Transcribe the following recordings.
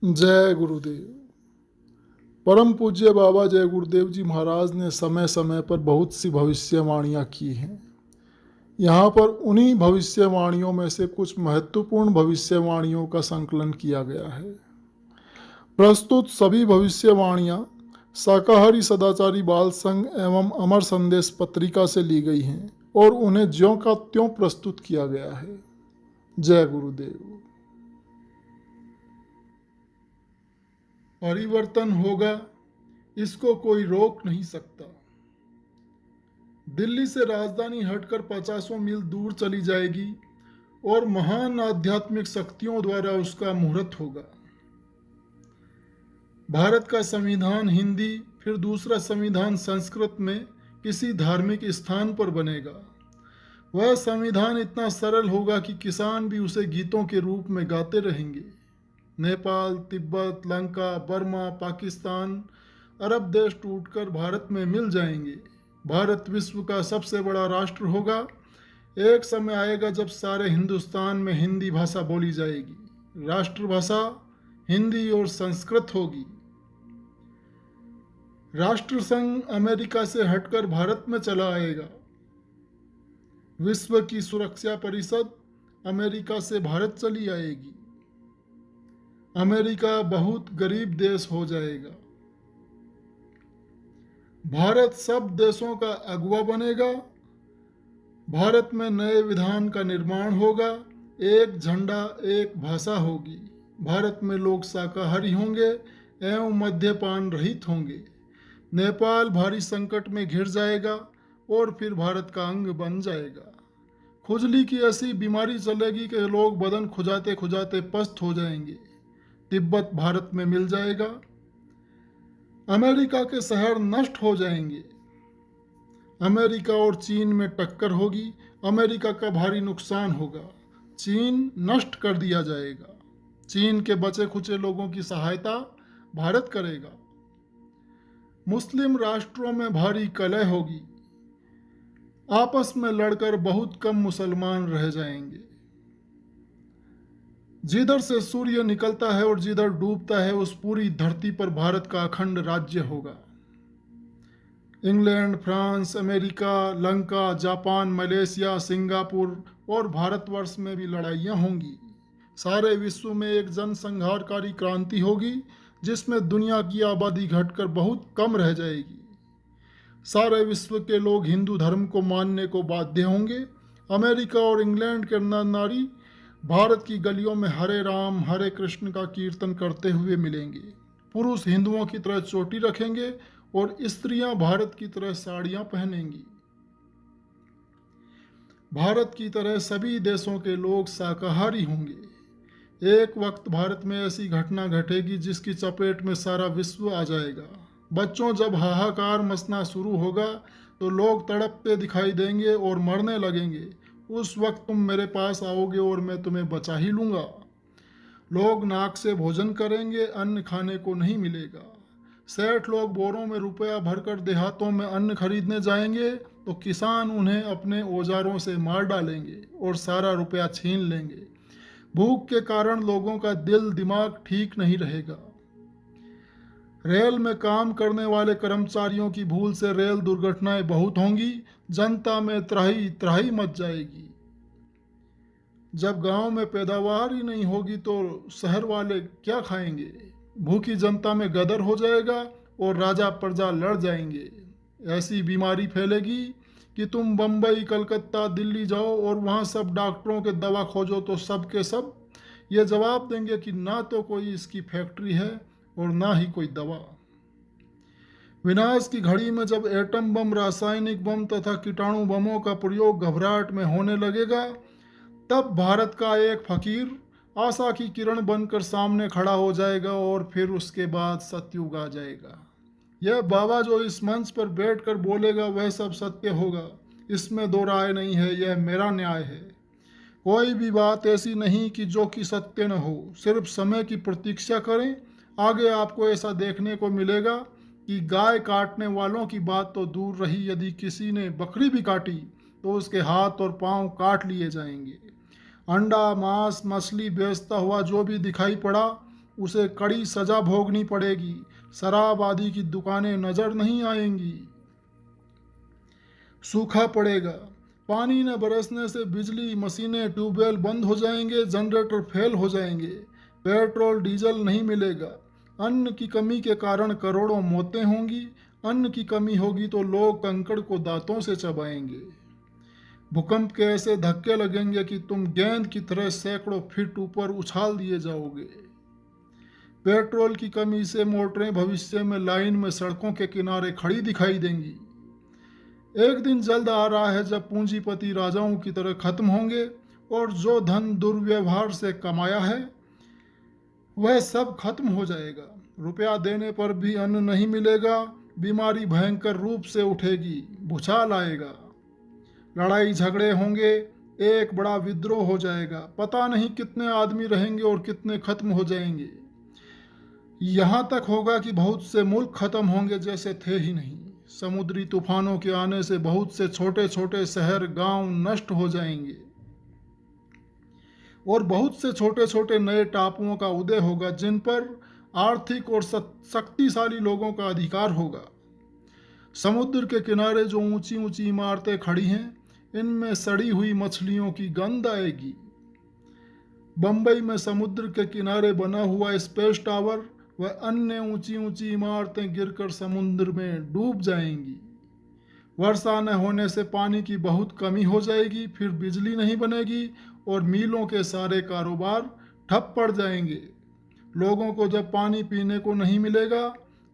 जय गुरुदेव। परम पूज्य बाबा जय गुरुदेव जी महाराज ने समय समय पर बहुत सी भविष्यवाणियाँ की हैं। यहाँ पर उन्हीं भविष्यवाणियों में से कुछ महत्वपूर्ण भविष्यवाणियों का संकलन किया गया है। प्रस्तुत सभी भविष्यवाणियाँ शाकाहारी सदाचारी बाल संघ एवं अमर संदेश पत्रिका से ली गई हैं और उन्हें ज्यों का त्यों प्रस्तुत किया गया है। जय गुरुदेव। परिवर्तन होगा, इसको कोई रोक नहीं सकता। दिल्ली से राजधानी हटकर 50 मील दूर चली जाएगी और महान आध्यात्मिक शक्तियों द्वारा उसका मुहूर्त होगा। भारत का संविधान हिंदी, फिर दूसरा संविधान संस्कृत में किसी धार्मिक स्थान पर बनेगा। वह संविधान इतना सरल होगा कि किसान भी उसे गीतों के रूप में गाते रहेंगे। नेपाल, तिब्बत, लंका, बर्मा, पाकिस्तान, अरब देश टूटकर भारत में मिल जाएंगे। भारत विश्व का सबसे बड़ा राष्ट्र होगा। एक समय आएगा जब सारे हिंदुस्तान में हिंदी भाषा बोली जाएगी। राष्ट्रभाषा हिंदी और संस्कृत होगी। राष्ट्र संघ अमेरिका से हटकर भारत में चला आएगा। विश्व की सुरक्षा परिषद अमेरिका से भारत चली आएगी। अमेरिका बहुत गरीब देश हो जाएगा। भारत सब देशों का अगुवा बनेगा। भारत में नए विधान का निर्माण होगा। एक झंडा, एक भाषा होगी। भारत में लोग शाकाहारी होंगे एवं मद्यपान रहित होंगे। नेपाल भारी संकट में घिर जाएगा और फिर भारत का अंग बन जाएगा। खुजली की ऐसी बीमारी चलेगी कि लोग बदन खुजाते खुजाते पस्त हो जाएंगे। तिब्बत भारत में मिल जाएगा। अमेरिका के शहर नष्ट हो जाएंगे। अमेरिका और चीन में टक्कर होगी। अमेरिका का भारी नुकसान होगा। चीन नष्ट कर दिया जाएगा। चीन के बचे खुचे लोगों की सहायता भारत करेगा। मुस्लिम राष्ट्रों में भारी कलह होगी। आपस में लड़कर बहुत कम मुसलमान रह जाएंगे। जिधर से सूर्य निकलता है और जिधर डूबता है उस पूरी धरती पर भारत का अखंड राज्य होगा। England, France, America, Lanka, Japan, Malaysia, Singapore और भारतवर्ष में भी लड़ाइयाँ होंगी। सारे विश्व में एक जनसंहारकारी क्रांति होगी जिसमें दुनिया की आबादी घटकर बहुत कम रह जाएगी। सारे विश्व के लोग हिंदू धर्म को मानने को बाध्य होंगे। अमेरिका और इंग्लैंड के नर नारी भारत की गलियों में हरे राम हरे कृष्ण का कीर्तन करते हुए मिलेंगे। पुरुष हिंदुओं की तरह चोटी रखेंगे और स्त्रियां भारत की तरह साड़ियां पहनेंगी। भारत की तरह सभी देशों के लोग शाकाहारी होंगे। एक वक्त भारत में ऐसी घटना घटेगी जिसकी चपेट में सारा विश्व आ जाएगा। बच्चों, जब हाहाकार मचना शुरू होगा तो लोग तड़पते दिखाई देंगे और मरने लगेंगे। उस वक्त तुम मेरे पास आओगे और मैं तुम्हें बचा ही लूँगा। लोग नाक से भोजन करेंगे, अन्न खाने को नहीं मिलेगा। सेठ लोग बोरों में रुपया भरकर देहातों में अन्न खरीदने जाएंगे तो किसान उन्हें अपने औजारों से मार डालेंगे और सारा रुपया छीन लेंगे। भूख के कारण लोगों का दिल दिमाग ठीक नहीं रहेगा। रेल में काम करने वाले कर्मचारियों की भूल से रेल दुर्घटनाएं बहुत होंगी। जनता में त्राही त्राही मच जाएगी। जब गांव में पैदावार ही नहीं होगी तो शहर वाले क्या खाएंगे। भूखी जनता में गदर हो जाएगा और राजा प्रजा लड़ जाएंगे। ऐसी बीमारी फैलेगी कि तुम बम्बई, कलकत्ता, दिल्ली जाओ और वहाँ सब डॉक्टरों के दवा खोजो तो सब के सब ये जवाब देंगे कि ना तो कोई इसकी फैक्ट्री है और ना ही कोई दवा। विनाश की घड़ी में जब एटम बम, रासायनिक बम तथा कीटाणु बमों का प्रयोग घबराहट में होने लगेगा तब भारत का एक फकीर आशा की किरण बनकर सामने खड़ा हो जाएगा और फिर उसके बाद सतयुग आ जाएगा। यह बाबा जो इस मंच पर बैठकर बोलेगा वह सब सत्य होगा, इसमें दो राय नहीं है। यह मेरा न्याय है। कोई भी बात ऐसी नहीं कि जो कि सत्य न हो। सिर्फ समय की प्रतीक्षा करें। आगे आपको ऐसा देखने को मिलेगा कि गाय काटने वालों की बात तो दूर रही, यदि किसी ने बकरी भी काटी तो उसके हाथ और पांव काट लिए जाएंगे। अंडा, मांस, मछली बेचता हुआ जो भी दिखाई पड़ा उसे कड़ी सजा भोगनी पड़ेगी। शराब आदि की दुकानें नजर नहीं आएंगी। सूखा पड़ेगा। पानी न बरसने से बिजली, मशीनें, ट्यूबवेल बंद हो जाएंगे, जनरेटर फेल हो जाएंगे, पेट्रोल डीजल नहीं मिलेगा। अन्न की कमी के कारण करोड़ों मौतें होंगी। अन्न की कमी होगी तो लोग कंकड़ को दांतों से चबाएंगे। भूकंप के ऐसे धक्के लगेंगे कि तुम गेंद की तरह सैकड़ों फीट ऊपर उछाल दिए जाओगे। पेट्रोल की कमी से मोटरें भविष्य में लाइन में सड़कों के किनारे खड़ी दिखाई देंगी। एक दिन जल्द आ रहा है जब पूंजीपति राजाओं की तरह खत्म होंगे और जो धन दुर्व्यवहार से कमाया है वह सब खत्म हो जाएगा। रुपया देने पर भी अन्न नहीं मिलेगा। बीमारी भयंकर रूप से उठेगी। भूचाल आएगा। लड़ाई झगड़े होंगे। एक बड़ा विद्रोह हो जाएगा। पता नहीं कितने आदमी रहेंगे और कितने खत्म हो जाएंगे। यहाँ तक होगा कि बहुत से मुल्क खत्म होंगे जैसे थे ही नहीं। समुद्री तूफानों के आने से बहुत से छोटे छोटे शहर, गांव नष्ट हो जाएंगे और बहुत से छोटे छोटे नए टापुओं का उदय होगा जिन पर आर्थिक और शक्तिशाली लोगों का अधिकार होगा। समुद्र के किनारे जो ऊंची ऊंची इमारतें खड़ी हैं, इनमें सड़ी हुई मछलियों की गंध आएगी। बंबई में समुद्र के किनारे बना हुआ स्पेस टावर व अन्य ऊंची ऊंची इमारतें गिरकर समुद्र में डूब जाएंगी। वर्षा न होने से पानी की बहुत कमी हो जाएगी। फिर बिजली नहीं बनेगी और मीलों के सारे कारोबार ठप पड़ जाएंगे। लोगों को जब पानी पीने को नहीं मिलेगा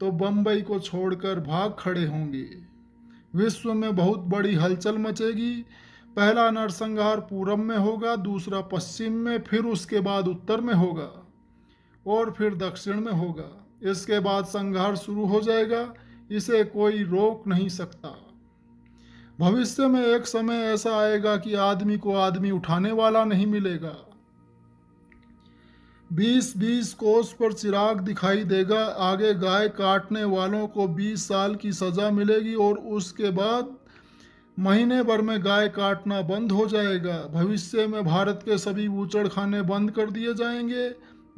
तो बंबई को छोड़कर भाग खड़े होंगे। विश्व में बहुत बड़ी हलचल मचेगी। पहला नरसंहार पूरब में होगा, दूसरा पश्चिम में, फिर उसके बाद उत्तर में होगा और फिर दक्षिण में होगा। इसके बाद संहार शुरू हो जाएगा। इसे कोई रोक नहीं सकता। भविष्य में एक समय ऐसा आएगा कि आदमी को आदमी उठाने वाला नहीं मिलेगा। 20-20 कोस पर चिराग दिखाई देगा। आगे गाय काटने वालों को 20 साल की सजा मिलेगी और उसके बाद महीने भर में गाय काटना बंद हो जाएगा। भविष्य में भारत के सभी बूचड़खाने बंद कर दिए जाएंगे।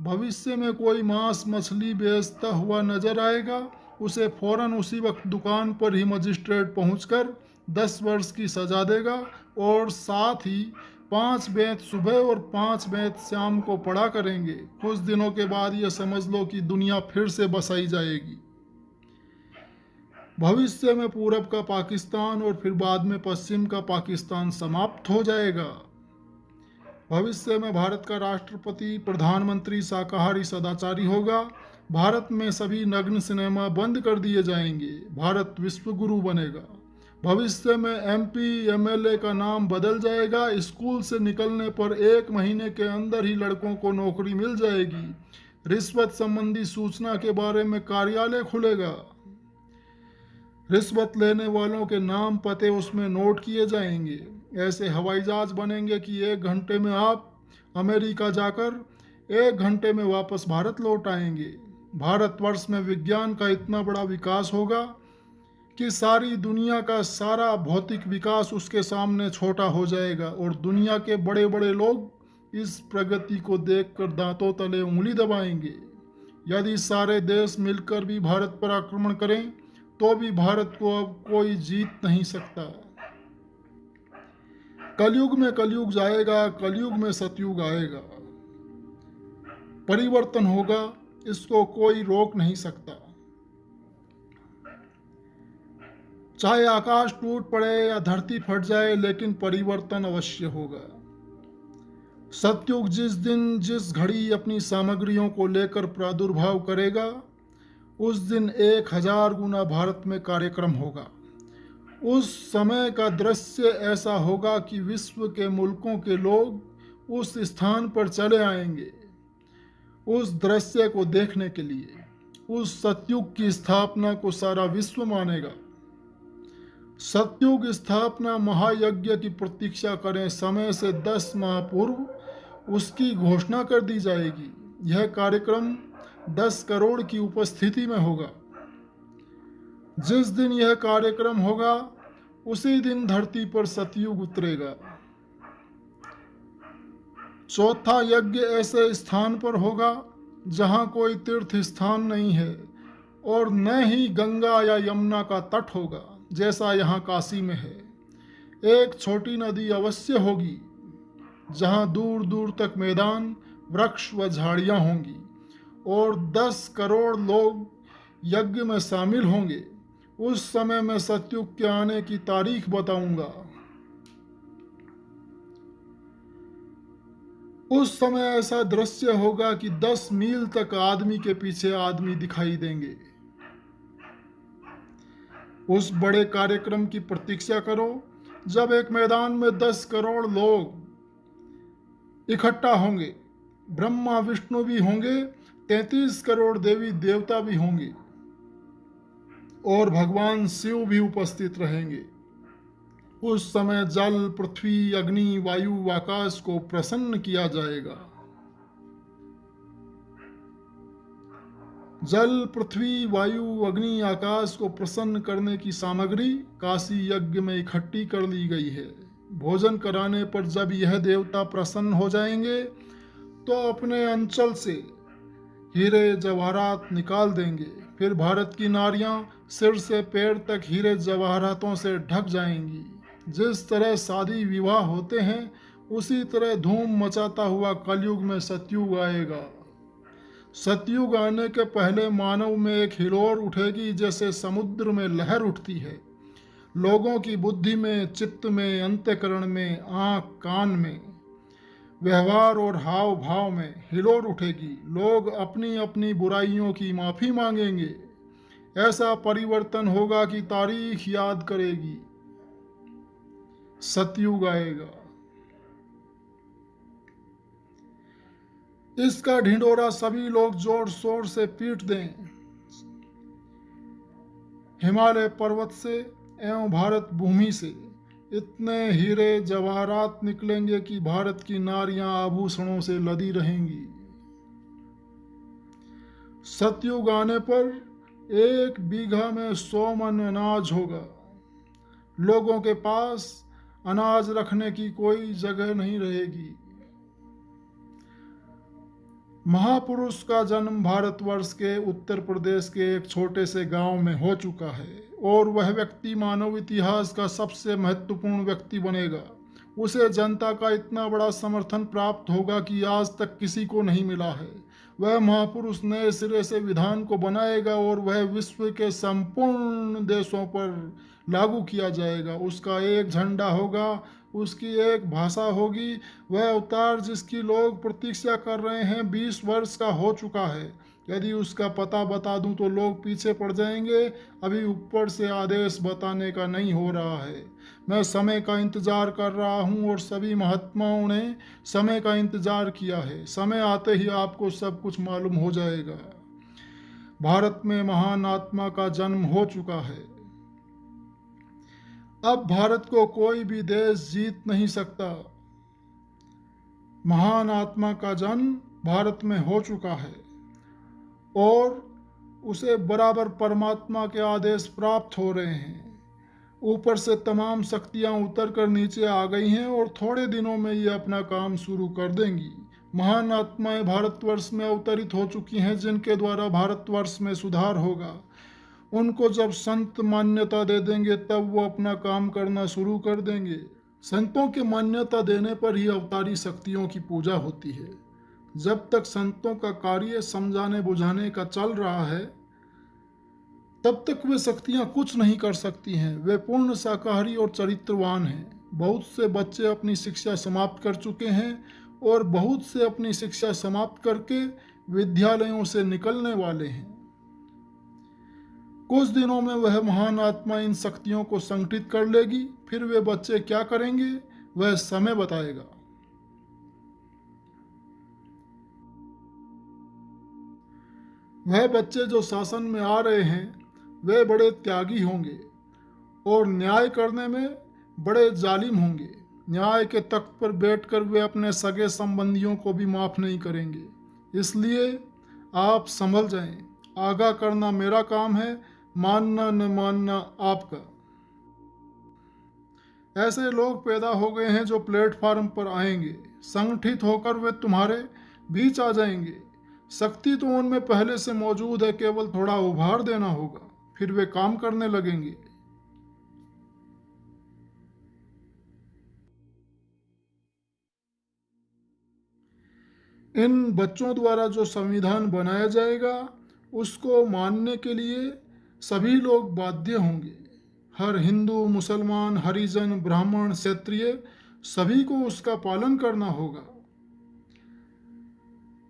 भविष्य में कोई मांस मछली बेचता हुआ नजर आएगा, उसे फौरन उसी वक्त दुकान पर ही मजिस्ट्रेट पहुंचकर 10 वर्ष की सजा देगा और साथ ही 5 बेंत सुबह और 5 बेंत शाम को पड़ा करेंगे। कुछ दिनों के बाद यह समझ लो कि दुनिया फिर से बसाई जाएगी। भविष्य में पूरब का पाकिस्तान और फिर बाद में पश्चिम का पाकिस्तान समाप्त हो जाएगा। भविष्य में भारत का राष्ट्रपति, प्रधानमंत्री शाकाहारी सदाचारी होगा। भारत में सभी नग्न सिनेमा बंद कर दिए जाएंगे। भारत विश्व गुरु बनेगा। भविष्य में एमपी एमएलए का नाम बदल जाएगा। स्कूल से निकलने पर 1 महीने के अंदर ही लड़कों को नौकरी मिल जाएगी। रिश्वत संबंधी सूचना के बारे में कार्यालय खुलेगा। रिश्वत लेने वालों के नाम पते उसमें नोट किए जाएंगे। ऐसे हवाई जहाज बनेंगे कि 1 घंटे में आप अमेरिका जाकर 1 घंटे में वापस भारत लौट आएंगे। भारतवर्ष में विज्ञान का इतना बड़ा विकास होगा कि सारी दुनिया का सारा भौतिक विकास उसके सामने छोटा हो जाएगा और दुनिया के बड़े बड़े लोग इस प्रगति को देखकर दांतों तले उंगली दबाएंगे। यदि सारे देश मिलकर भी भारत पर आक्रमण करें तो भी भारत को अब कोई जीत नहीं सकता। कलयुग में कलयुग जाएगा, कलयुग में सतयुग आएगा। परिवर्तन होगा, इसको कोई रोक नहीं सकता। चाहे आकाश टूट पड़े या धरती फट जाए, लेकिन परिवर्तन अवश्य होगा। सतयुग जिस दिन जिस घड़ी अपनी सामग्रियों को लेकर प्रादुर्भाव करेगा, उस दिन 1000 गुना भारत में कार्यक्रम होगा। उस समय का दृश्य ऐसा होगा कि विश्व के मुल्कों के लोग उस स्थान पर चले आएंगे उस दृश्य को देखने के लिए। उस सतयुग की स्थापना को सारा विश्व मानेगा। सतयुग स्थापना महायज्ञ की प्रतीक्षा करें। समय से 10 माह पूर्व उसकी घोषणा कर दी जाएगी। यह कार्यक्रम 10 करोड़ की उपस्थिति में होगा। जिस दिन यह कार्यक्रम होगा उसी दिन धरती पर सतयुग उतरेगा। चौथा यज्ञ ऐसे स्थान पर होगा जहाँ कोई तीर्थ स्थान नहीं है और न ही गंगा या यमुना का तट होगा जैसा यहाँ काशी में है। एक छोटी नदी अवश्य होगी जहाँ दूर दूर तक मैदान, वृक्ष व झाड़ियाँ होंगी और 10 करोड़ लोग यज्ञ में शामिल होंगे। उस समय मैं सतयुग के आने की तारीख बताऊंगा। उस समय ऐसा दृश्य होगा कि 10 मील तक आदमी के पीछे आदमी दिखाई देंगे। उस बड़े कार्यक्रम की प्रतीक्षा करो जब एक मैदान में 10 करोड़ लोग इकट्ठा होंगे। ब्रह्मा विष्णु भी होंगे, 33 करोड़ देवी देवता भी होंगे और भगवान शिव भी उपस्थित रहेंगे। उस समय जल, पृथ्वी, अग्नि, वायु, आकाश को प्रसन्न किया जाएगा। जल, पृथ्वी, वायु, अग्नि, आकाश को प्रसन्न करने की सामग्री काशी यज्ञ में इकट्ठी कर ली गई है। भोजन कराने पर जब यह देवता प्रसन्न हो जाएंगे तो अपने अंचल से हीरे जवाहरात निकाल देंगे। फिर भारत की नारियां सिर से पैर तक हीरे जवाहरातों से ढक जाएंगी। जिस तरह शादी विवाह होते हैं उसी तरह धूम मचाता हुआ कलयुग में सतयुग आएगा। सतयुग आने के पहले मानव में एक हिलोर उठेगी जैसे समुद्र में लहर उठती है। लोगों की बुद्धि में, चित्त में, अंतःकरण में, आँख कान में, व्यवहार और हाव भाव में हिलोर उठेगी। लोग अपनी अपनी बुराइयों की माफ़ी मांगेंगे। ऐसा परिवर्तन होगा कि तारीख याद करेगी। सतयुग आएगा। इसका ढिंढोरा सभी लोग जोर शोर से पीट दें। हिमालय पर्वत से एवं भारत भूमि से इतने हीरे जवाहरात निकलेंगे कि भारत की नारियां आभूषणों से लदी रहेंगी। सतयुग आने पर 1 बीघा में 100 मन अनाज होगा। लोगों के पास अनाज रखने की कोई जगह नहीं रहेगी। महापुरुष का जन्म भारतवर्ष के उत्तर प्रदेश के एक छोटे से गांव में हो चुका है और वह व्यक्ति मानव इतिहास का सबसे महत्वपूर्ण व्यक्ति बनेगा। उसे जनता का इतना बड़ा समर्थन प्राप्त होगा कि आज तक किसी को नहीं मिला है। वह महापुरुष नए सिरे से विधान को बनाएगा और वह विश्व के संपूर्ण देशों पर लागू किया जाएगा। उसका एक झंडा होगा, उसकी एक भाषा होगी। वह अवतार जिसकी लोग प्रतीक्षा कर रहे हैं 20 वर्ष का हो चुका है। यदि उसका पता बता दूं तो लोग पीछे पड़ जाएंगे। अभी ऊपर से आदेश बताने का नहीं हो रहा है। मैं समय का इंतजार कर रहा हूं और सभी महात्माओं ने समय का इंतजार किया है। समय आते ही आपको सब कुछ मालूम हो जाएगा। भारत में महान आत्मा का जन्म हो चुका है। अब भारत को कोई भी देश जीत नहीं सकता। महान आत्मा का जन्म भारत में हो चुका है और उसे बराबर परमात्मा के आदेश प्राप्त हो रहे हैं। ऊपर से तमाम शक्तियां उतर कर नीचे आ गई हैं और थोड़े दिनों में ये अपना काम शुरू कर देंगी। महान आत्माएं भारतवर्ष में अवतरित हो चुकी हैं जिनके द्वारा भारतवर्ष में सुधार होगा। उनको जब संत मान्यता दे देंगे तब वो अपना काम करना शुरू कर देंगे। संतों की मान्यता देने पर ही अवतारी शक्तियों की पूजा होती है। जब तक संतों का कार्य समझाने बुझाने का चल रहा है तब तक वे शक्तियां कुछ नहीं कर सकती हैं। वे पूर्ण शाकाहारी और चरित्रवान हैं। बहुत से बच्चे अपनी शिक्षा समाप्त कर चुके हैं और बहुत से अपनी शिक्षा समाप्त करके विद्यालयों से निकलने वाले हैं। कुछ दिनों में वह महान आत्मा इन शक्तियों को संगठित कर लेगी। फिर वे बच्चे क्या करेंगे वह समय बताएगा। वह बच्चे जो शासन में आ रहे हैं वे बड़े त्यागी होंगे और न्याय करने में बड़े जालिम होंगे। न्याय के तख्त पर बैठकर वे अपने सगे संबंधियों को भी माफ नहीं करेंगे। इसलिए आप संभल जाएं। आगाह करना मेरा काम है, मानना न मानना आपका। ऐसे लोग पैदा हो गए हैं जो प्लेटफार्म पर आएंगे। संगठित होकर वे तुम्हारे बीच आ जाएंगे। शक्ति तो उनमें पहले से मौजूद है, केवल थोड़ा उभार देना होगा, फिर वे काम करने लगेंगे। इन बच्चों द्वारा जो संविधान बनाया जाएगा उसको मानने के लिए सभी लोग बाध्य होंगे। हर हिंदू, मुसलमान, हरिजन, ब्राह्मण, क्षत्रिय सभी को उसका पालन करना होगा।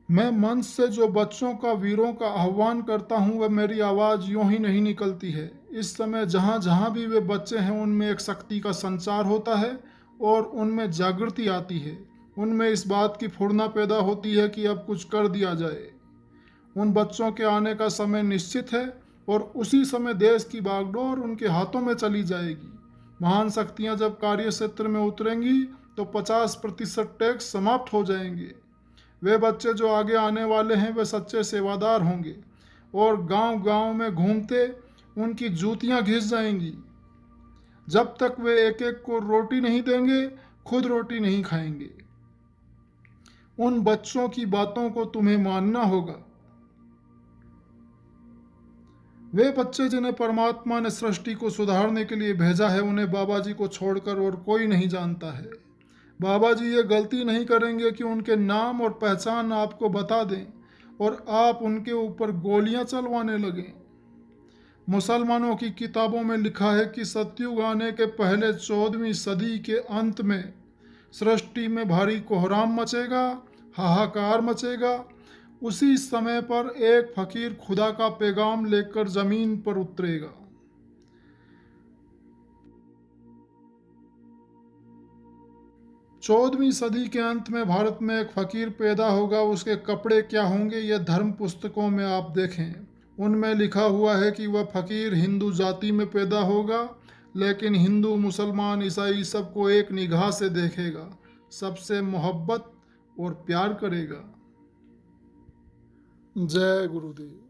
मैं मंच से जो बच्चों का, वीरों का आह्वान करता हूँ, वह मेरी आवाज़ यूं ही नहीं निकलती है। इस समय जहाँ जहाँ भी वे बच्चे हैं उनमें एक शक्ति का संचार होता है और उनमें जागृति आती है। उनमें इस बात की फुर्ना पैदा होती है कि अब कुछ कर दिया जाए। उन बच्चों के आने का समय निश्चित है और उसी समय देश की बागडोर उनके हाथों में चली जाएगी। महान शक्तियाँ जब कार्य क्षेत्र में उतरेंगी तो 50% टैक्स समाप्त हो जाएंगे। वे बच्चे जो आगे आने वाले हैं वे सच्चे सेवादार होंगे और गांव-गांव में घूमते उनकी जूतियां घिस जाएंगी। जब तक वे एक एक को रोटी नहीं देंगे, खुद रोटी नहीं खाएंगे। उन बच्चों की बातों को तुम्हें मानना होगा। वे बच्चे जिन्हें परमात्मा ने सृष्टि को सुधारने के लिए भेजा है, उन्हें बाबा जी को छोड़कर और कोई नहीं जानता है। बाबा जी ये गलती नहीं करेंगे कि उनके नाम और पहचान आपको बता दें और आप उनके ऊपर गोलियां चलवाने लगें। मुसलमानों की किताबों में लिखा है कि सतयुग आने के पहले 14वीं सदी के अंत में सृष्टि में भारी कोहराम मचेगा, हाहाकार मचेगा। उसी समय पर एक फकीर खुदा का पैगाम लेकर जमीन पर उतरेगा। 14वीं सदी के अंत में भारत में एक फकीर पैदा होगा। उसके कपड़े क्या होंगे यह धर्म पुस्तकों में आप देखें। उनमें लिखा हुआ है कि वह फकीर हिंदू जाति में पैदा होगा, लेकिन हिंदू, मुसलमान, ईसाई सबको एक निगाह से देखेगा, सबसे मोहब्बत और प्यार करेगा। जय गुरुदेव।